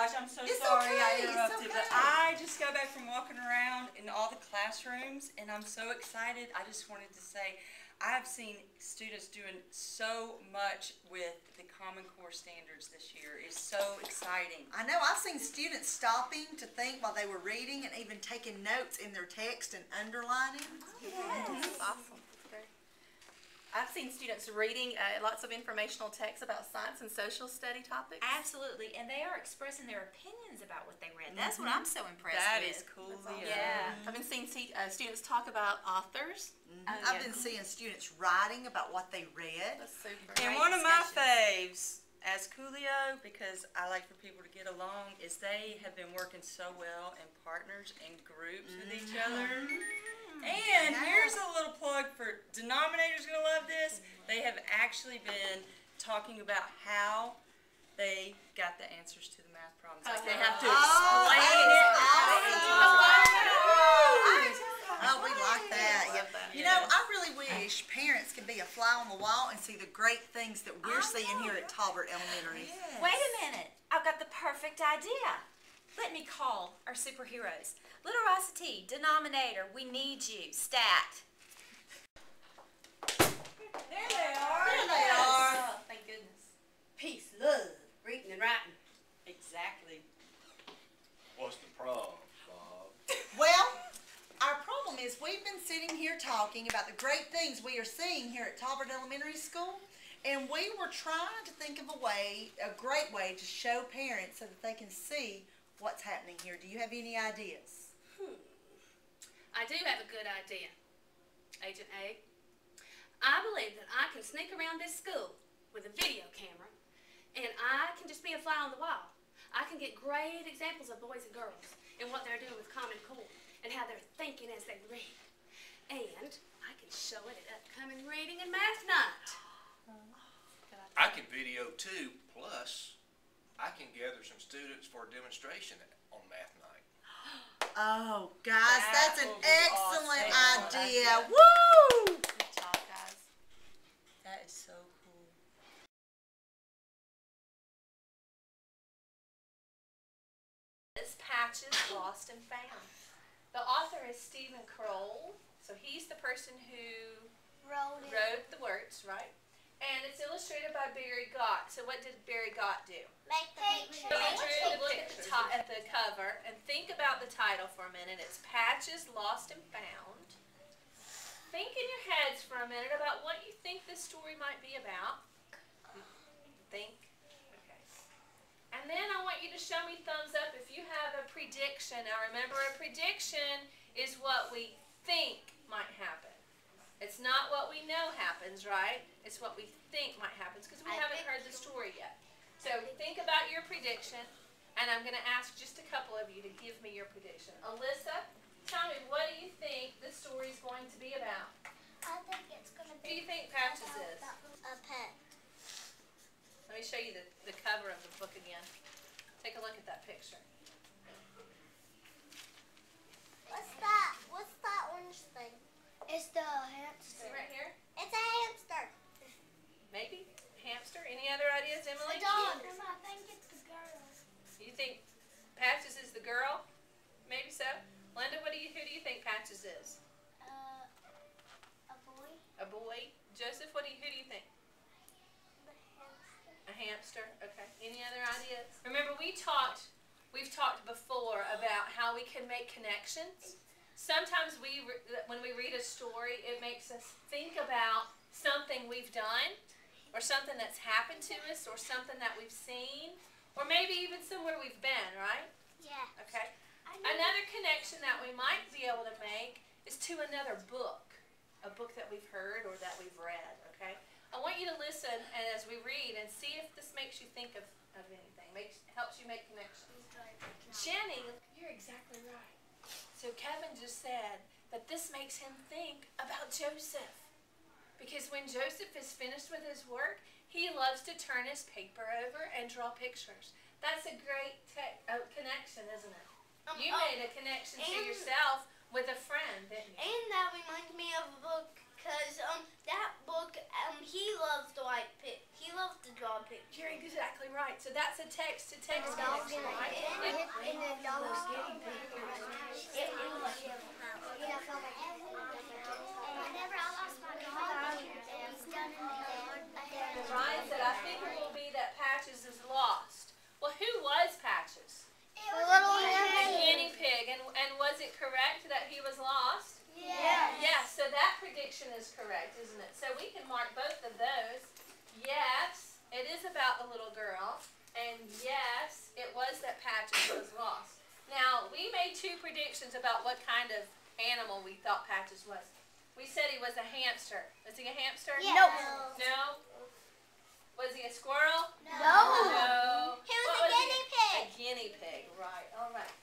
gosh, I'm so It's sorry okay, I interrupted, it's but okay. I just got back from walking around in all the classrooms, and I'm so excited. I just wanted to say I've seen students doing so much with the Common Core standards this year. It's so exciting. I know, I've seen students stopping to think while they were reading and even taking notes in their text and underlining. That's awesome. I've seen students reading lots of informational texts about science and social study topics. Absolutely, and they are expressing their opinions about what they read. That's what I'm so impressed That with. is cool. Awesome. Yeah. I've been seeing students talk about authors. I've been seeing students writing about what they read. That's super. And Great one of my discussions. faves as Coolio, because I like for people to get along, is they have been working so well in partners and groups with each other. And here's a little plug for denominators gonna love this. They have actually been talking about how they got the answers to the math problems. Like they have to explain it. Oh, we like that. I love that. You know, I really wish parents could be a fly on the wall and see the great things that we're seeing here at Tolbert Elementary. Wait a minute. I've got the perfect idea. Let me call our superheroes. Literosity, denominator, we need you. Stat. There they are. There they are. Oh, thank goodness. Peace, love, reading and writing. Exactly. What's the problem, Bob? Well, our problem is we've been sitting here talking about the great things we are seeing here at Tolbert Elementary School, and we were trying to think of a great way to show parents so that they can see what's happening here. Do you have any ideas? I do have a good idea, Agent A. I believe that I can sneak around this school with a video camera, and I can just be a fly on the wall. I can get great examples of boys and girls and what they're doing with Common Core and how they're thinking as they read. And I can show it at upcoming reading and math night. I can video too, plus I can gather some students for a demonstration on math night. Oh, guys, that's an will be excellent awesome. idea. Woo! Good job, guys. That is so cool. Is Patches Lost and Found. The author is Stephen Kroll, so he's the person who wrote the words, right? And it's illustrated by Barry Gott. So what did Barry Gott do? Make pictures. He drew, look at the cover and think about the title for a minute. It's Patches Lost and Found. Think in your heads for a minute about what you think this story might be about. Think. Okay. And then I want you to show me thumbs up if you have a prediction. Now remember, a prediction is what we think might happen. It's not what we know happens, right? It's what we think might happen because we haven't heard the story yet. So think about your prediction, and I'm going to ask just a couple of you to give me your prediction. Alyssa, tell me, what do you think this story is going to be about? I think it's going to Who do be you think Patches is? a pet. Let me show you the cover of the book again. Take a look at that picture. What's that? What's that orange thing? It's the hamster. See right here? It's a hamster. Maybe? Hamster? Any other ideas, Emily? A dog. I think it's the girl. You think Patches is the girl? Maybe so. Linda, who do you think Patches is? A boy. A boy. Joseph, who do you think? The hamster. A hamster. Okay. Any other ideas? Remember, we've talked before about how we can make connections. Sometimes when we read a story, it makes us think about something we've done, or something that's happened to us, or something that we've seen, or maybe even somewhere we've been, right? Yeah. Okay. Another connection that we might be able to make is to another book, a book that we've heard or that we've read, okay? I want you to listen and as we read and see if this makes you think of anything, helps you make connections. Jenny, you're exactly right. So Kevin just said that this makes him think about Joseph. Because when Joseph is finished with his work, he loves to turn his paper over and draw pictures. That's a great connection, isn't it? You made a connection to yourself with a friend, didn't you? And that reminds me of a book, because that book, he loves to draw picture. You're exactly right. So that's a text-to-text Dog connection, right? and the dog's getting pictures. Whenever I lost my dog, he's done in the yard. Ryan said, I think it will be that Patches is lost. Well, who was Patches? The little The guinea pig. And was it correct that he was lost? Yes. Yes, so that prediction is correct, isn't it? So we can mark both of those. Yes, it is about the little girl. And yes, it was that Patches was lost. Now, we made two predictions about what kind of animal we thought Patches was. We said he was a hamster. Was he a hamster? Yes. No? Was he a squirrel? No. No. He was What a guinea pig. A guinea pig, right. All right.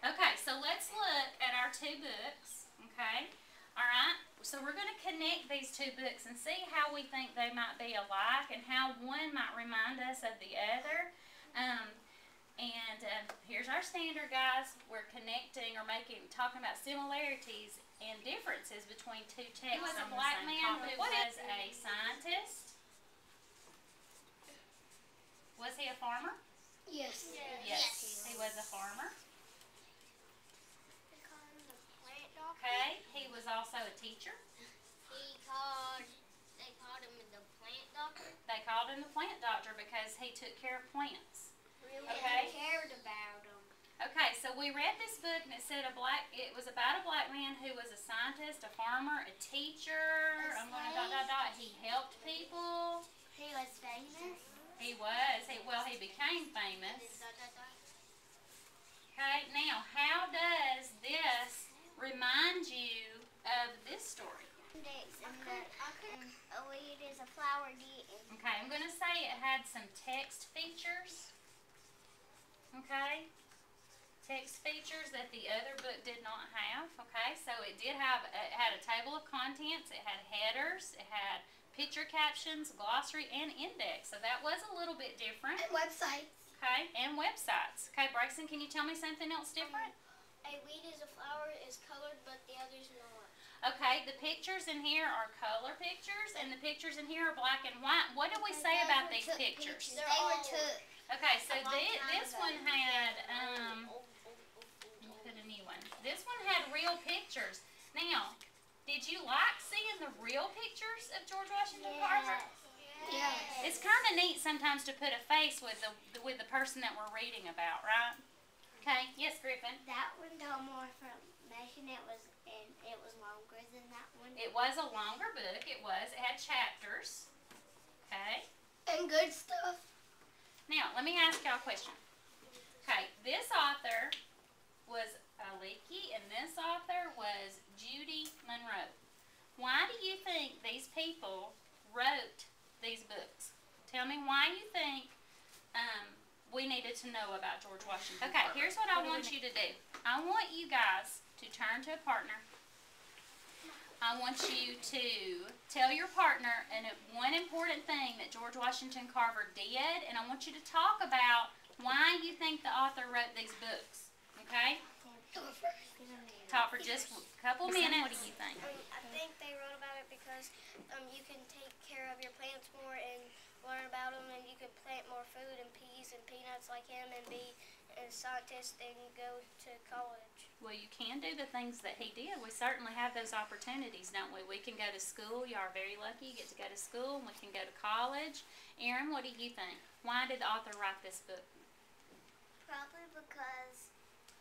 Okay, so let's look at our two books, okay? All right, so we're going to connect these two books and see how we think they might be alike and how one might remind us of the other. Here's our standard, guys. We're connecting or talking about similarities and differences between two texts. Who was a black man who was a scientist? Was he a farmer? Yes. Yes, he was a farmer. They call him the plant doctor. Okay, he was also a teacher. They called him the plant doctor. They called him the plant doctor because he took care of plants. Really Okay. cared about him. Okay, so we read this book and it said it was about a black man who was a scientist, a farmer, a teacher. I'm going to ... He helped people. He was famous. He was. He became famous. Okay, now how does this remind you of this story? A weed is a flower getting. Okay, I'm going to say it had some text features. Okay, text features that the other book did not have. Okay, so it had a table of contents, it had headers, it had picture captions, glossary, and index. So that was a little bit different. And websites. Okay, and websites. Okay, Braxton, can you tell me something else different? A weed is a flower is colored, but the others not. Okay, the pictures in here are color pictures, and the pict's in here are black and white. What did we say about these pictures? They were took. Okay, so this one had, put a new one. This one had real pictures. Now, did you like seeing the real pictures of George Washington Carver? Yes. It's kind of neat sometimes to put a face with the person that we're reading about, right? Okay, yes, Griffin. That one told more information. It was longer than that one. It was a longer book. It had chapters. Okay. And good stuff. Now, let me ask y'all a question. Okay, this author was Aliki, and this author was Judy Monroe. Why do you think these people wrote these books? Tell me why you think we needed to know about George Washington. Okay, here's what I want you to do. I want you guys to turn to a partner. I want you to tell your partner one important thing that George Washington Carver did, and I want you to talk about why you think the author wrote these books. Okay? Talk for just a couple minutes. What do you think? I think they wrote about it because you can take care of your plants more and learn about them, and you can plant more food and peas and peanuts like him and be a scientist and go to college. Well, you can do the things that he did. We certainly have those opportunities, don't we? We can go to school. You are very lucky. You get to go to school, and we can go to college. Aaron, what do you think? Why did the author write this book? Probably because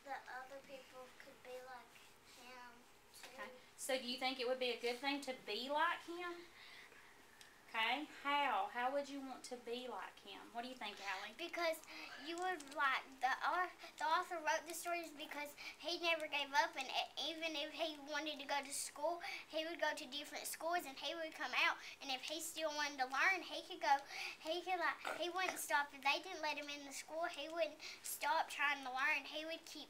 the other people could be like him, too. Okay. So do you think it would be a good thing to be like him? Okay. How? How would you want to be like him? What do you think, Allie? Because you would like, the author wrote the stories because he never gave up, and even if he wanted to go to school, he would go to different schools and he would come out, and if he still wanted to learn, he wouldn't stop. If they didn't let him in the school, he wouldn't stop trying to learn. He would keep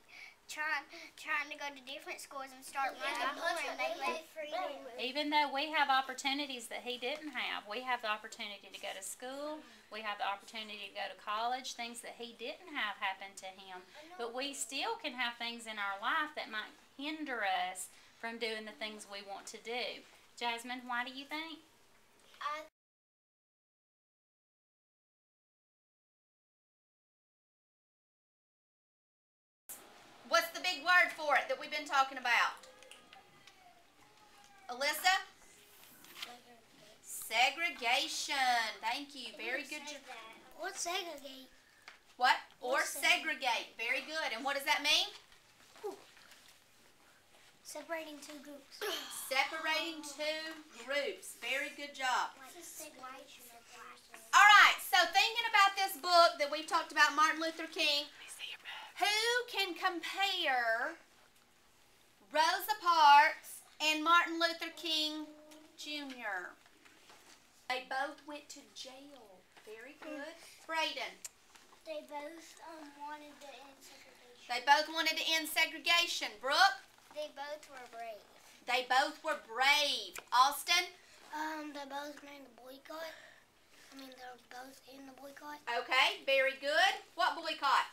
trying to go to different schools and start learning more, and they let freedom. Even though we have opportunities that he didn't have, we have the opportunity to go to school, we have the opportunity to go to college, things that he didn't have happen to him. But we still can have things in our life that might hinder us from doing the things we want to do. Jasmine, why do you think? What's the big word for it that we've been talking about? Alyssa? Segregation. Thank you. Very good. Or segregate. What? Or segregate. Very good. And what does that mean? Separating two groups. Separating two groups. Very good job. Segregation of classes. All right. So thinking about this book that we've talked about, Martin Luther King, who can compare Rosa Parks and Martin Luther King Jr.? They both went to jail. Very good. Braden. They both wanted to end segregation. They both wanted to end segregation. Brooke. They both were brave. They both were brave. Austin. They both made the boycott. They're both in the boycott. Okay, very good. What boycott?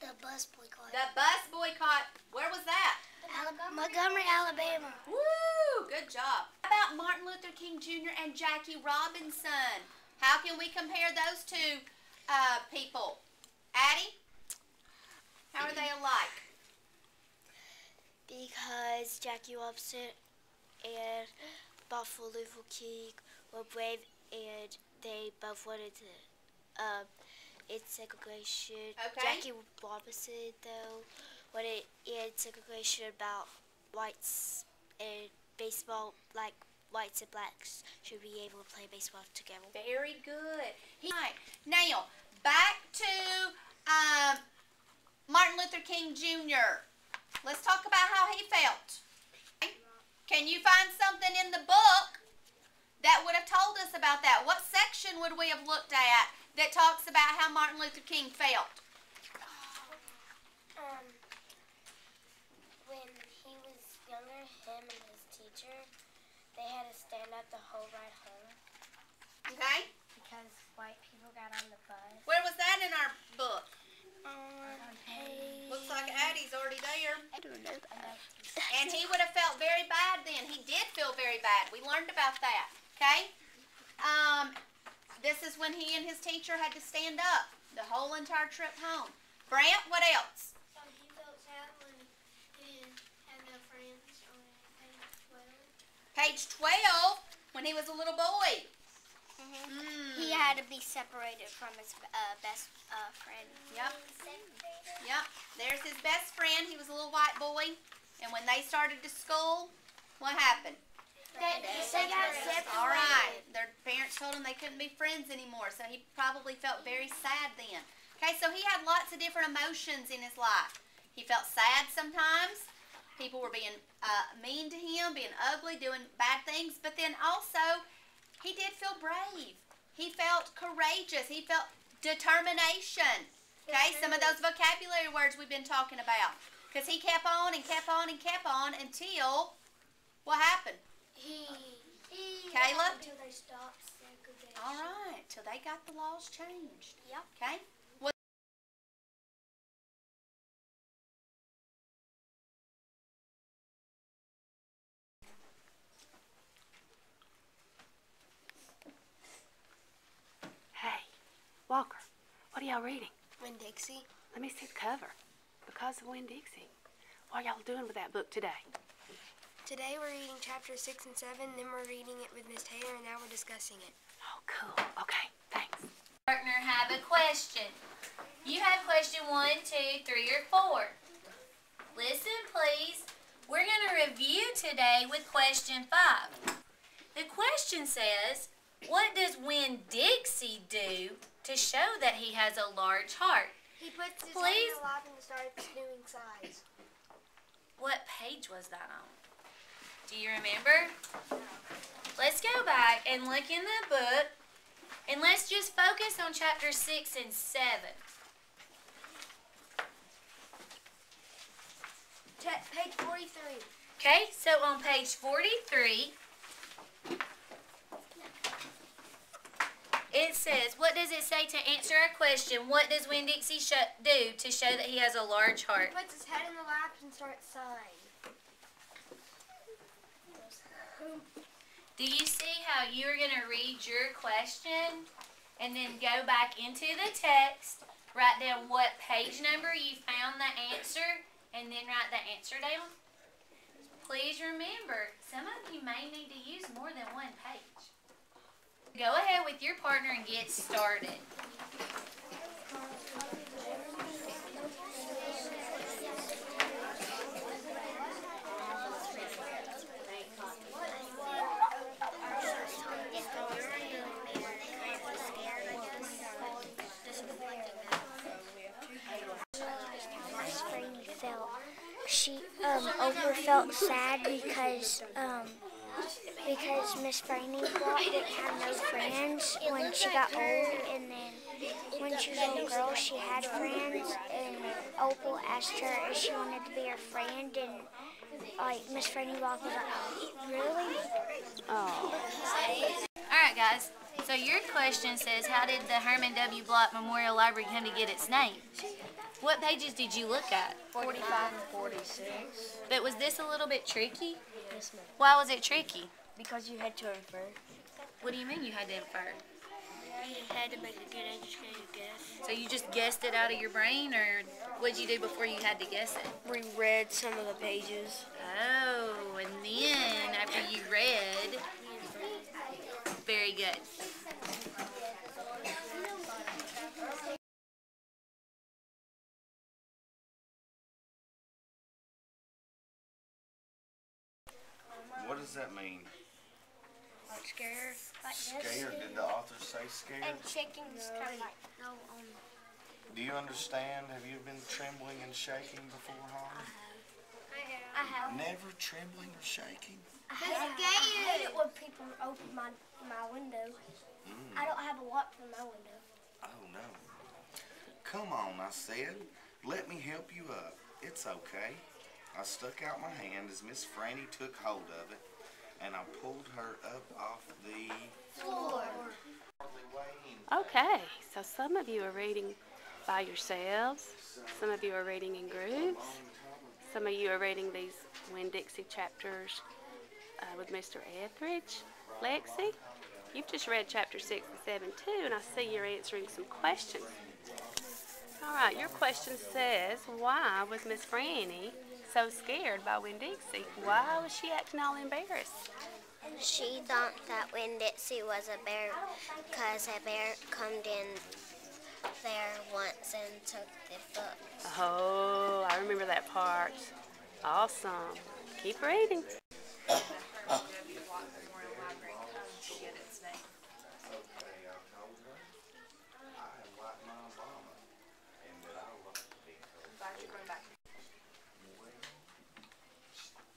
The bus boycott. The bus boycott. Where was that? Montgomery, Alabama. Woo! Good job. How about Martin Luther King Jr. and Jackie Robinson? How can we compare those two people? Addie? How are they alike? Because Jackie Robinson and Buffalo Luther King were brave, and they both wanted to end segregation. Okay. Jackie Robinson, though, wanted to end segregation about whites and baseball, like whites and blacks should be able to play baseball together. Very good. Right. Now, back to Martin Luther King Jr. Let's talk about how he felt. Can you find something in the book that would have told us about that? What section would we have looked at that talks about how Martin Luther King felt? When he was younger, him and his teacher, they had to stand up the whole ride home Okay. because white people got on the bus. Where was that in our book? Page. Looks like Addie's already there. I don't know. And he would have felt very bad then. He did feel very bad. We learned about that. Okay? This is when he and his teacher had to stand up the whole entire trip home. Brant, what else? He felt sad when he had no friends on page 12. Page 12, when he was a little boy. He had to be separated from his best friend. Yep. Yep. There's his best friend. He was a little white boy. And when they started to school, what happened? They got separated. All right. Their parents told him they couldn't be friends anymore, so he probably felt very sad then. Okay, so he had lots of different emotions in his life. He felt sad sometimes. People were being mean to him, being ugly, doing bad things. But then also, he did feel brave. He felt courageous. He felt determination. Okay, some of those vocabulary words we've been talking about. Because he kept on and kept on and kept on until, what happened? Caleb? Until they stopped segregation. All right, till they got the laws changed. Yep. Okay? Hey, Walker, what are y'all reading? Winn-Dixie. Let me see the cover. Because of Winn-Dixie. What are y'all doing with that book today? Today we're reading chapters 6 and 7, then we're reading it with Miss Taylor, and now we're discussing it. Oh, cool. Okay, thanks. Partner have a question. You have question 1, 2, 3, or 4. Listen, please. We're going to review today with question 5. The question says, what does Winn-Dixie do to show that he has a large heart? He puts his Please? hand in the lap and starts doing sighs. What page was that on? Do you remember? Let's go back and look in the book, and let's just focus on chapter 6 and 7. Page 43. Okay, so on page 43, it says, what does it say to answer our question? What does Winn-Dixie do to show that he has a large heart? He puts his head in the lap and starts sighing. Do you see how you are going to read your question and then go back into the text, write down what page number you found the answer, and then write the answer down? Please remember, some of you may need to use more than one page. Go ahead with your partner and get started. Oprah felt sad because Miss Franny Block didn't have no friends when she got old, and then when she was a little girl she had friends, and Opal asked her if she wanted to be her friend, and like Miss Franny Block was like, really? Oh. Alright guys, so your question says, how did the Herman W. Block Memorial Library come to get its name? What pages did you look at? 45 and 46. But was this a little bit tricky? Yes, ma'am. Why was it tricky? Because you had to infer. What do you mean you had to infer? You had to make a good educated guess. So you just guessed it out of your brain, or what did you do before you had to guess it? We read some of the pages. Oh, and then after you read, very good. What does that mean? Like scared. Like Scared? Did the author say scared? And shaking is kind of like no. Do you understand? Have you been trembling and shaking before, Holly? I have. Never trembling or shaking? I hate it when people open my window. I don't have a lock for my window. Oh no. Come on, I said. Let me help you up. It's okay. I stuck out my hand as Miss Franny took hold of it, and I pulled her up off the Floor. Okay, so some of you are reading by yourselves, some of you are reading in groups, some of you are reading these Winn-Dixie chapters with Mr. Etheridge. Lexi, you've just read chapter 6 and 7 too, and I see you're answering some questions. All right, your question says, why was Miss Franny so scared by Winn-Dixie? Why was she acting all embarrassed? She thought that Winn-Dixie was a bear because a bear come in there once and took the books. Oh, I remember that part. Awesome. Keep reading.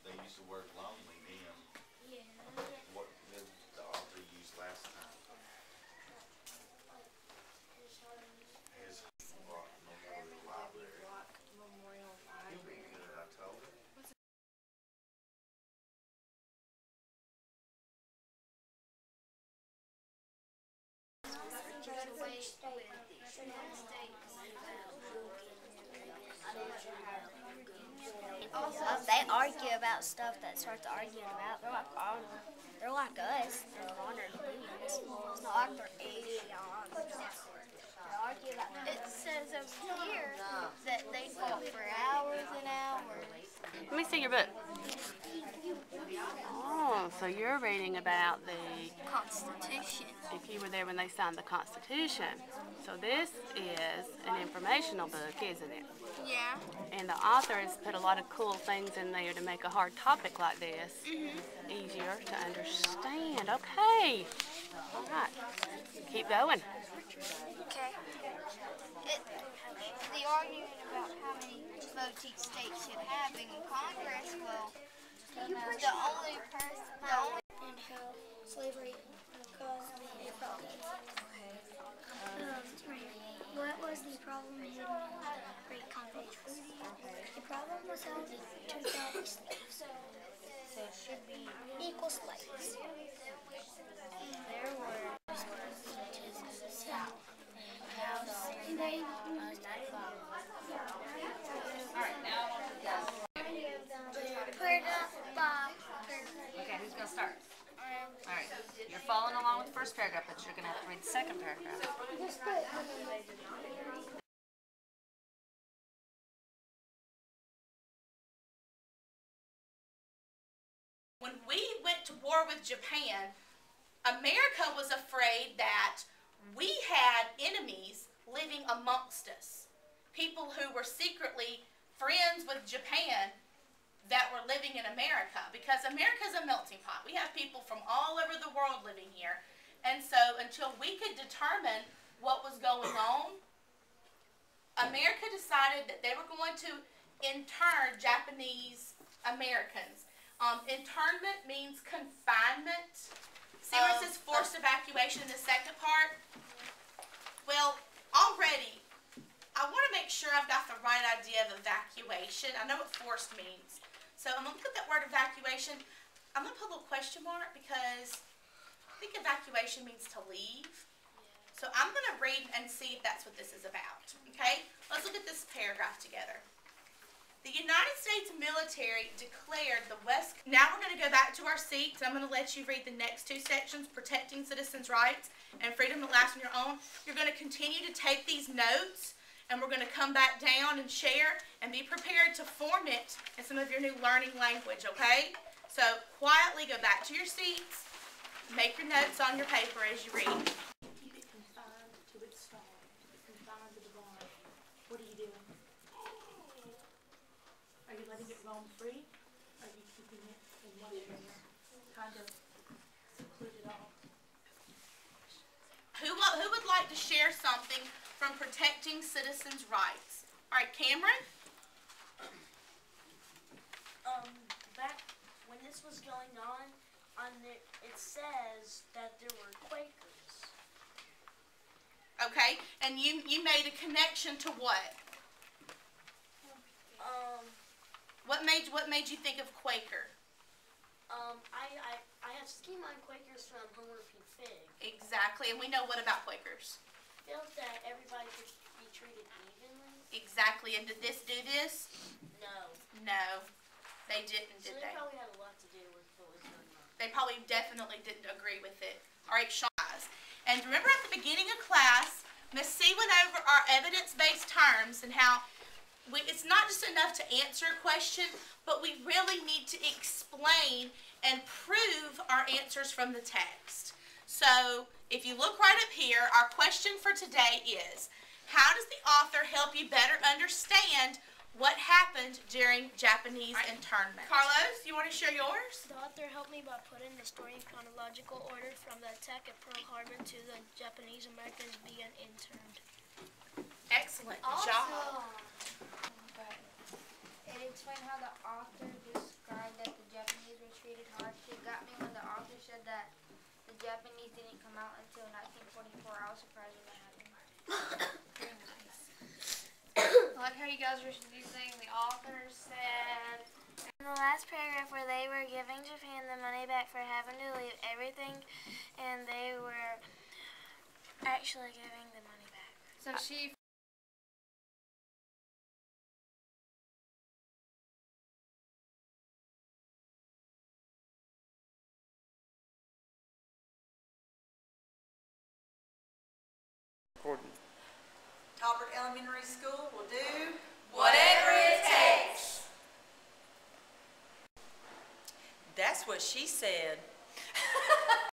They used the word lonely then. Yeah. What did the author use last time? His Memorial Library. I told her. They argue about stuff that starts arguing about. They're like us. They're honored humans. It's not like they're aliens. They argue about. It says over here that they fought for hours and hours. Let me see your book. Oh, so you're reading about the Constitution. if you were there when they signed the Constitution. So this is an informational book, isn't it? Yeah. And the author has put a lot of cool things in there to make a hard topic like this easier to understand. Okay. All right. Keep going. Okay. The argument about how many votes each state should have in Congress, well, the only and how slavery caused a problem. What was the problem in the Great Convention? The problem was how to get slaves. So it should be equal slaves. There were how slavery caused a problem. Alright, now Put up, Bob. okay, who's gonna start? following along with the first paragraph, but you're going to have to read the second paragraph. When we went to war with Japan, America was afraid that we had enemies living amongst us. People who were secretly friends with Japan that were living in America, because America's a melting pot. We have people from all over the world living here. And so until we could determine what was going on, America decided that they were going to intern Japanese Americans. Internment means confinement. See where it says forced evacuation in the second part? Well, already, I want to make sure I've got the right idea of evacuation. I know what forced means. So I'm going to put that word evacuation. I'm going to put a little question mark because I think evacuation means to leave. So I'm going to read and see if that's what this is about. Okay? Let's look at this paragraph together. The United States military declared the West... Now we're going to go back to our seats. I'm going to let you read the next two sections, Protecting Citizens' Rights and Freedom at Last on your own. You're going to continue to take these notes, and we're going to come back down and share and be prepared to form it in some of your new learning language, okay? So quietly go back to your seats, make your notes on your paper as you read. Keep it confined to its stall. Keep it confined to the barn. What are you doing? Are you letting it roam free? Are you keeping it in one area, kind of secluded off? Who would like to share something from Protecting Citizens' Rights? All right, Cameron? Back when this was going on it says that there were Quakers. Okay, and you made a connection to what? What made you think of Quaker? I have seen my Quakers from Homer P. Fig. Exactly, and we know what about Quakers? Felt that everybody could be treated evenly. Exactly, and did this do this? No. No, they didn't, did So they? they probably had a lot to do with what was going on. They probably definitely didn't agree with it. All right, Sean. And remember at the beginning of class, Miss C went over our evidence-based terms and how it's not just enough to answer a question, but we really need to explain and prove our answers from the text. So if you look right up here, our question for today is, how does the author help you better understand what happened during Japanese internment? Carlos, you want to share yours? The author helped me by putting the story in chronological order from the attack at Pearl Harbor to the Japanese Americans being interned. Excellent job. It explained how the author described that the Japanese were treated harsh. It got me when the author said that the Japanese didn't come out until 1944. I was surprised when that happened. Very nice. I like how you guys are using the author said. In the last paragraph where they were giving Japan the money back for having to leave everything, and they were actually giving the money back. So she... Tolbert Elementary School will do whatever it takes. That's what she said.